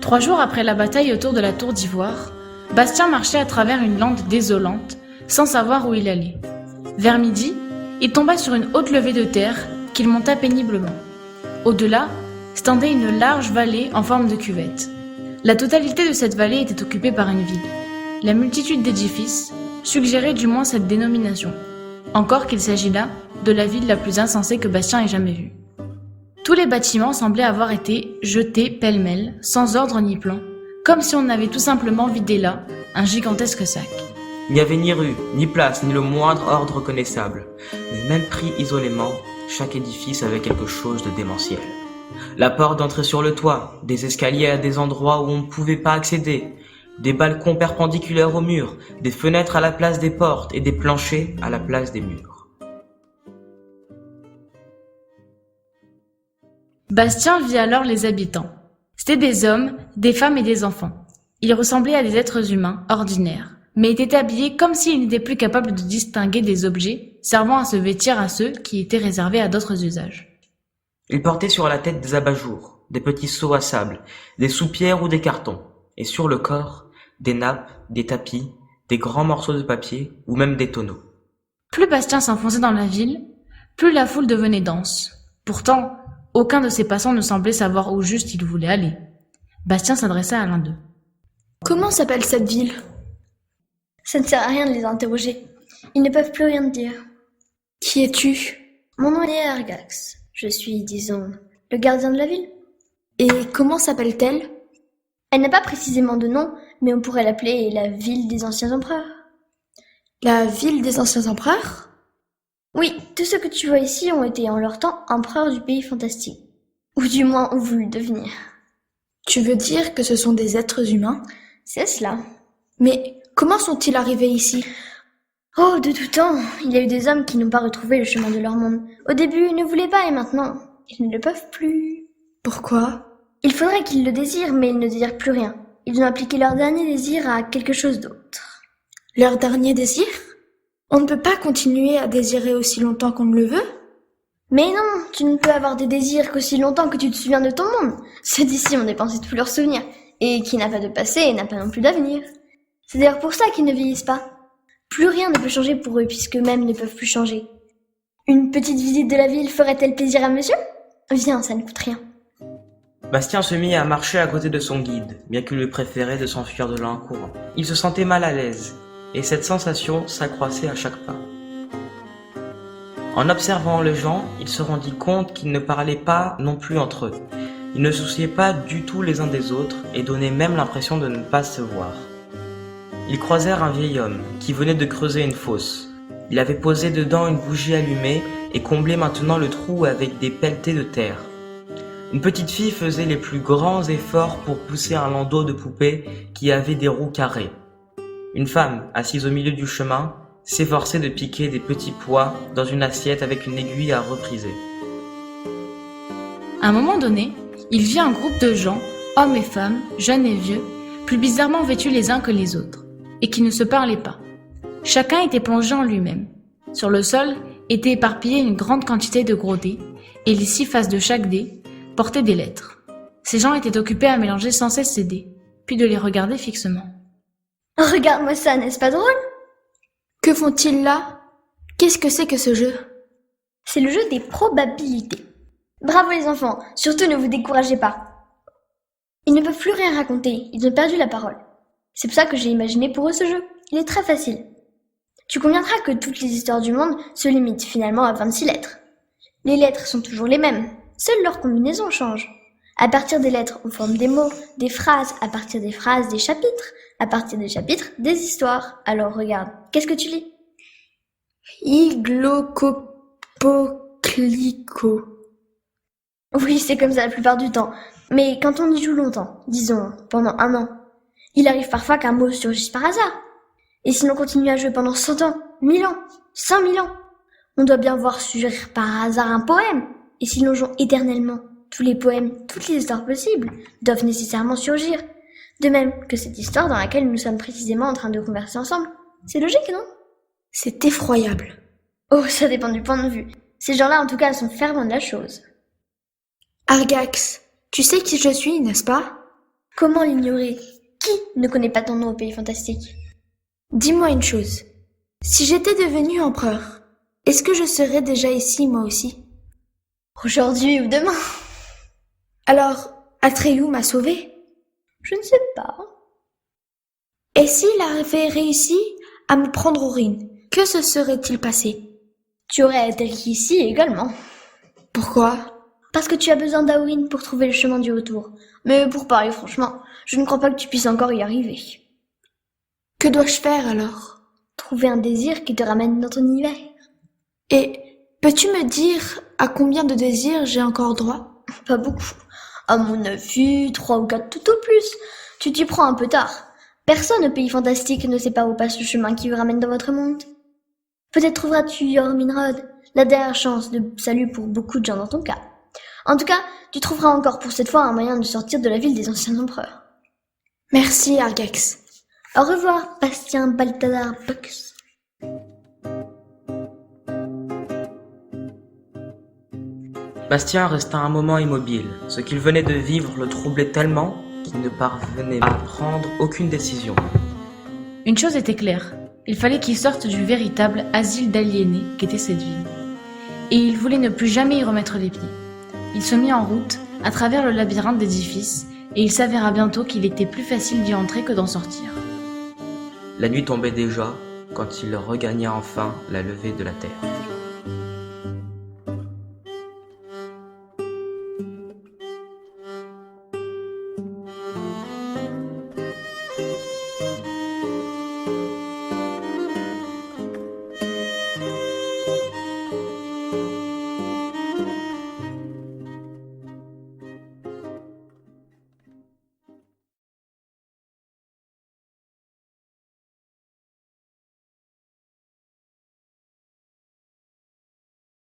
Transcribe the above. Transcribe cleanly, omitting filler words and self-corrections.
3 jours après la bataille autour de la tour d'ivoire, Bastien marchait à travers une lande désolante, sans savoir où il allait. Vers midi, il tomba sur une haute levée de terre qu'il monta péniblement. Au-delà, s'étendait une large vallée en forme de cuvette. La totalité de cette vallée était occupée par une ville. La multitude d'édifices suggérait du moins cette dénomination. Encore qu'il s'agit là de la ville la plus insensée que Bastien ait jamais vue. Tous les bâtiments semblaient avoir été jetés pêle-mêle, sans ordre ni plan, comme si on avait tout simplement vidé là un gigantesque sac. Il n'y avait ni rue, ni place, ni le moindre ordre reconnaissable. Mais même pris isolément, chaque édifice avait quelque chose de démentiel. La porte d'entrée sur le toit, des escaliers à des endroits où on ne pouvait pas accéder, des balcons perpendiculaires aux murs, des fenêtres à la place des portes et des planchers à la place des murs. Bastien vit alors les habitants. C'étaient des hommes, des femmes et des enfants. Ils ressemblaient à des êtres humains ordinaires, mais étaient habillés comme s'ils n'étaient plus capables de distinguer des objets servant à se vêtir à ceux qui étaient réservés à d'autres usages. Ils portaient sur la tête des abat-jours, des petits seaux à sable, des soupières ou des cartons, et sur le corps, des nappes, des tapis, des grands morceaux de papier ou même des tonneaux. Plus Bastien s'enfonçait dans la ville, plus la foule devenait dense. Pourtant, aucun de ses passants ne semblait savoir où juste il voulait aller. Bastien s'adressa à l'un d'eux. « Comment s'appelle cette ville ?» Ça ne sert à rien de les interroger. Ils ne peuvent plus rien dire. « Qui es-tu » ? Mon nom est Argax. Je suis, disons, le gardien de la ville. « Et comment s'appelle-t-elle » ? Elle n'a pas précisément de nom, mais on pourrait l'appeler la ville des anciens empereurs. La ville des anciens empereurs ? Oui, tous ceux que tu vois ici ont été en leur temps empereurs du pays fantastique. Ou du moins ont voulu devenir. Tu veux dire que ce sont des êtres humains ? C'est cela. Mais comment sont-ils arrivés ici ? Oh, de tout temps, il y a eu des hommes qui n'ont pas retrouvé le chemin de leur monde. Au début, ils ne voulaient pas et maintenant, ils ne le peuvent plus. Pourquoi ? Il faudrait qu'ils le désirent, mais ils ne désirent plus rien. Ils ont appliqué leur dernier désir à quelque chose d'autre. Leur dernier désir ? On ne peut pas continuer à désirer aussi longtemps qu'on ne le veut ? Mais non, tu ne peux avoir des désirs qu'aussi longtemps que tu te souviens de ton monde. Ceux d'ici ont dépensé tous leurs souvenirs, et qui n'a pas de passé n'a pas non plus d'avenir. C'est d'ailleurs pour ça qu'ils ne vieillissent pas. Plus rien ne peut changer pour eux, puisqu'eux-mêmes ne peuvent plus changer. Une petite visite de la ville ferait-elle plaisir à monsieur ? Viens, ça ne coûte rien. Bastien se mit à marcher à côté de son guide, bien qu'il lui préférait de s'enfuir de là en courant. Il se sentait mal à l'aise, et cette sensation s'accroissait à chaque pas. En observant les gens, il se rendit compte qu'ils ne parlaient pas non plus entre eux. Ils ne se souciaient pas du tout les uns des autres et donnaient même l'impression de ne pas se voir. Ils croisèrent un vieil homme qui venait de creuser une fosse. Il avait posé dedans une bougie allumée et comblait maintenant le trou avec des pelletées de terre. Une petite fille faisait les plus grands efforts pour pousser un landau de poupée qui avait des roues carrées. Une femme, assise au milieu du chemin, s'efforçait de piquer des petits pois dans une assiette avec une aiguille à repriser. À un moment donné, il vit un groupe de gens, hommes et femmes, jeunes et vieux, plus bizarrement vêtus les uns que les autres, et qui ne se parlaient pas. Chacun était plongé en lui-même. Sur le sol était éparpillée une grande quantité de gros dés, et les 6 faces de chaque dé portaient des lettres. Ces gens étaient occupés à mélanger sans cesse ces dés, puis de les regarder fixement. « Regarde-moi ça, n'est-ce pas drôle ?» Que font-ils là ? Qu'est-ce que c'est que ce jeu ? C'est le jeu des probabilités. Bravo les enfants, surtout ne vous découragez pas. Ils ne peuvent plus rien raconter, ils ont perdu la parole. C'est pour ça que j'ai imaginé pour eux ce jeu. Il est très facile. Tu conviendras que toutes les histoires du monde se limitent finalement à 26 lettres. Les lettres sont toujours les mêmes, seule leur combinaison change. À partir des lettres, on forme des mots, des phrases, à partir des phrases, des chapitres, à partir des chapitres, des histoires. Alors regarde, qu'est-ce que tu lis ? Iglocopoclico. Oui, c'est comme ça la plupart du temps. Mais quand on y joue longtemps, disons pendant 1 an, il arrive parfois qu'un mot surgisse par hasard. Et si l'on continue à jouer pendant 100 ans, 1000 ans, 100 000 ans, on doit bien voir surgir par hasard un poème. Et si l'on joue éternellement, tous les poèmes, toutes les histoires possibles doivent nécessairement surgir. De même que cette histoire dans laquelle nous sommes précisément en train de converser ensemble. C'est logique, non ? C'est effroyable. Oh, ça dépend du point de vue. Ces gens-là, en tout cas, sont fervents de la chose. Argax, tu sais qui je suis, n'est-ce pas ? Comment l'ignorer? Qui ne connaît pas ton nom au pays fantastique? Dis-moi une chose. Si j'étais devenu empereur, est-ce que je serais déjà ici moi aussi? Aujourd'hui ou demain? Alors, Atreyu m'a sauvé? Je ne sais pas. Et s'il avait réussi à me prendre Aurine, que se serait-il passé? Tu aurais atterri ici également. Pourquoi? Parce que tu as besoin d'Aurine pour trouver le chemin du retour. Mais pour parler franchement, je ne crois pas que tu puisses encore y arriver. Que dois-je faire alors? Trouver un désir qui te ramène dans ton univers. Et peux-tu me dire à combien de désirs j'ai encore droit? Pas beaucoup. À mon avis, 3 ou 4 tout au plus. Tu t'y prends un peu tard. Personne au pays fantastique ne sait pas où passe le chemin qui vous ramène dans votre monde. Peut-être trouveras-tu Yorminrod, la dernière chance de salut pour beaucoup de gens dans ton cas. En tout cas, tu trouveras encore pour cette fois un moyen de sortir de la ville des anciens empereurs. Merci, Argax. Au revoir, Bastien Balthazar Bucks. Bastien resta un moment immobile. Ce qu'il venait de vivre le troublait tellement qu'il ne parvenait à prendre aucune décision. Une chose était claire, il fallait qu'il sorte du véritable asile d'aliénés qu'était cette ville. Et il voulait ne plus jamais y remettre les pieds. Il se mit en route, à travers le labyrinthe d'édifices, et il s'avéra bientôt qu'il était plus facile d'y entrer que d'en sortir. La nuit tombait déjà quand il regagna enfin la levée de la terre.